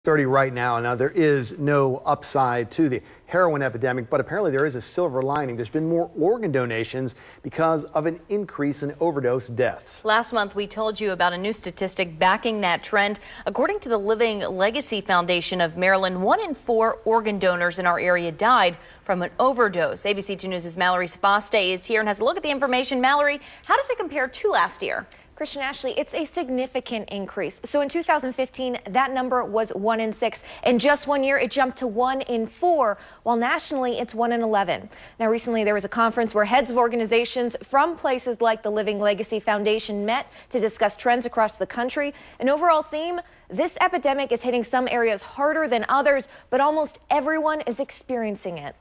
30 right now. Now, there is no upside to the heroin epidemic, but apparently there is a silver lining. There's been more organ donations because of an increase in overdose deaths. Last month, we told you about a new statistic backing that trend. According to the Living Legacy Foundation of Maryland, 1 in 4 organ donors in our area died from an overdose. ABC 2 News' Mallory Spaste is here and has a look at the information. Mallory, how does it compare to last year? Christian, Ashley, it's a significant increase. So in 2015, that number was 1 in 6. In just 1 year, it jumped to 1 in 4, while nationally it's 1 in 11. Now, recently there was a conference where heads of organizations from places like the Living Legacy Foundation met to discuss trends across the country. An overall theme: this epidemic is hitting some areas harder than others, but almost everyone is experiencing it.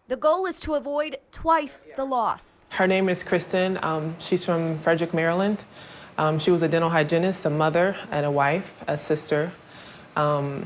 The goal is to avoid twice the loss. Her name is Kristen. She's from Frederick, Maryland. She was a dental hygienist, a mother, and a wife, a sister. And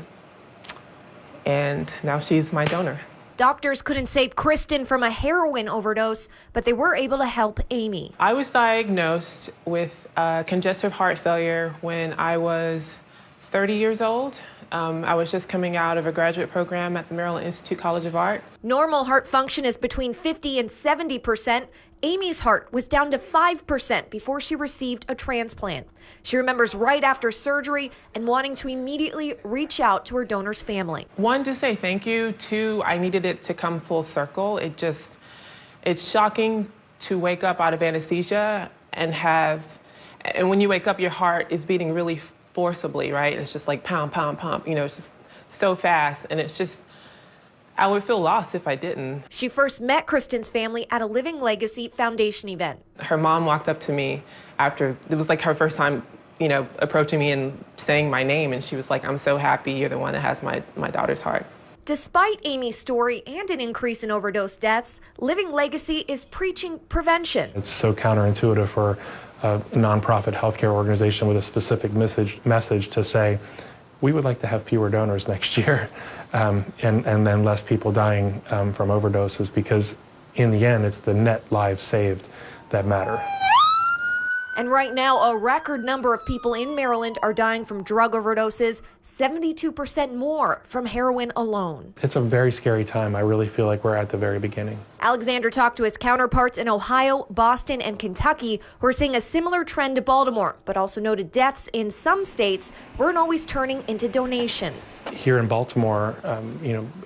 now she's my donor. Doctors couldn't save Kristen from a heroin overdose, but they were able to help Amy. I was diagnosed with congestive heart failure when I was 30 years old. I was just coming out of a graduate program at the Maryland Institute College of Art. Normal heart function is between 50 and 70%. Amy's heart was down to 5% before she received a transplant. She remembers right after surgery and wanting to immediately reach out to her donor's family. 1, to say thank you. 2, I needed it to come full circle. It's shocking to wake up out of anesthesia and when you wake up, your heart is beating really forcibly, right? It's just like pound, pound, pump, it's just so fast. And I would feel lost if I didn't. She first met Kristen's family at a Living Legacy Foundation event. Her mom walked up to me after, it was like her first time, approaching me and saying my name. And she was like, "I'm so happy you're the one that has my daughter's heart." Despite Amy's story and an increase in overdose deaths, Living Legacy is preaching prevention. It's so counterintuitive for a nonprofit healthcare organization with a specific message to say, we would like to have fewer donors next year, and then less people dying from overdoses, because in the end, it's the net lives saved that matter. And right now, a record number of people in Maryland are dying from drug overdoses, 72% more from heroin alone. It's a very scary time. I really feel like we're at the very beginning. Alexander talked to his counterparts in Ohio, Boston, and Kentucky, who are seeing a similar trend to Baltimore, but also noted deaths in some states weren't always turning into donations. Here in Baltimore,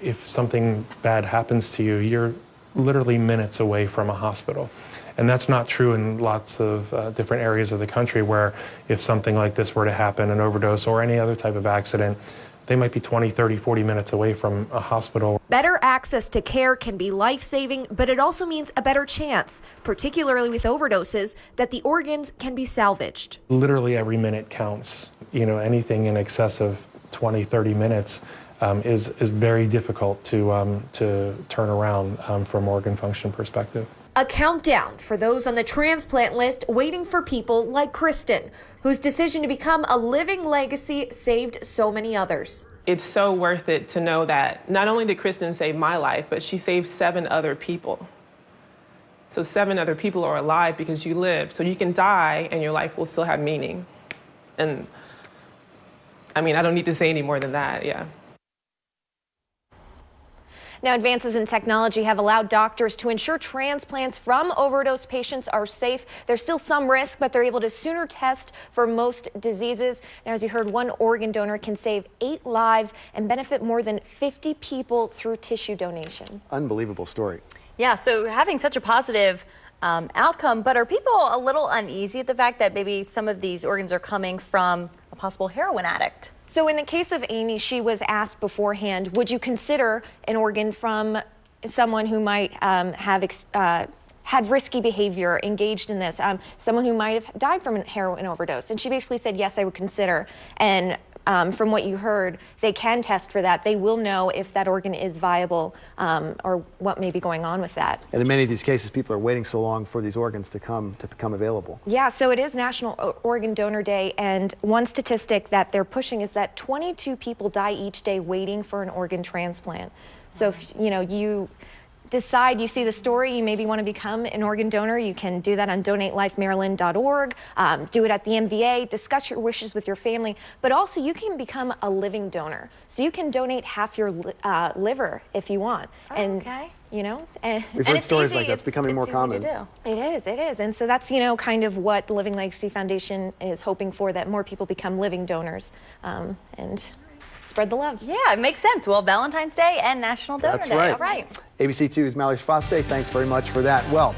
if something bad happens to you, you're literally minutes away from a hospital. And that's not true in lots of different areas of the country, where if something like this were to happen, an overdose or any other type of accident, they might be 20, 30, 40 minutes away from a hospital. Better access to care can be life-saving, but it also means a better chance, particularly with overdoses, that the organs can be salvaged. Literally every minute counts. Anything in excess of 20, 30 minutes is very difficult to turn around from organ function perspective. A countdown for those on the transplant list waiting for people like Kristen, whose decision to become a Living Legacy saved so many others. It's so worth it to know that not only did Kristen save my life, but she saved 7 other people. So 7 other people are alive because you lived. So you can die and your life will still have meaning. And I don't need to say any more than that, yeah. Now, advances in technology have allowed doctors to ensure transplants from overdose patients are safe. There's still some risk, but they're able to sooner test for most diseases. Now, as you heard, one organ donor can save 8 lives and benefit more than 50 people through tissue donation. Unbelievable story. Yeah, so having such a positive outcome, but are people a little uneasy at the fact that maybe some of these organs are coming from a possible heroin addict? So in the case of Amy, she was asked beforehand, would you consider an organ from someone who might have had risky behavior, engaged in this, someone who might have died from a heroin overdose? And she basically said, yes, I would consider. And from what you heard, they can test for that. They will know if that organ is viable or what may be going on with that. And in many of these cases, people are waiting so long for these organs to become available. Yeah, so it is National Organ Donor Day, and one statistic that they're pushing is that 22 people die each day waiting for an organ transplant. So if you decide, you see the story, you maybe want to become an organ donor, you can do that on donatelifemaryland.org. Do it at the MVA, discuss your wishes with your family, but also you can become a living donor. So you can donate half your liver if you want. Okay. You know, We've heard stories like that's becoming more common. It is. And so that's, you know, kind of what the Living Legacy Foundation is hoping for, that more people become living donors and spread the love. Yeah, it makes sense. Well, Valentine's Day and National Donor That's Day. right. All right. ABC 2's Mallory Schwaste, thanks very much for that. Well.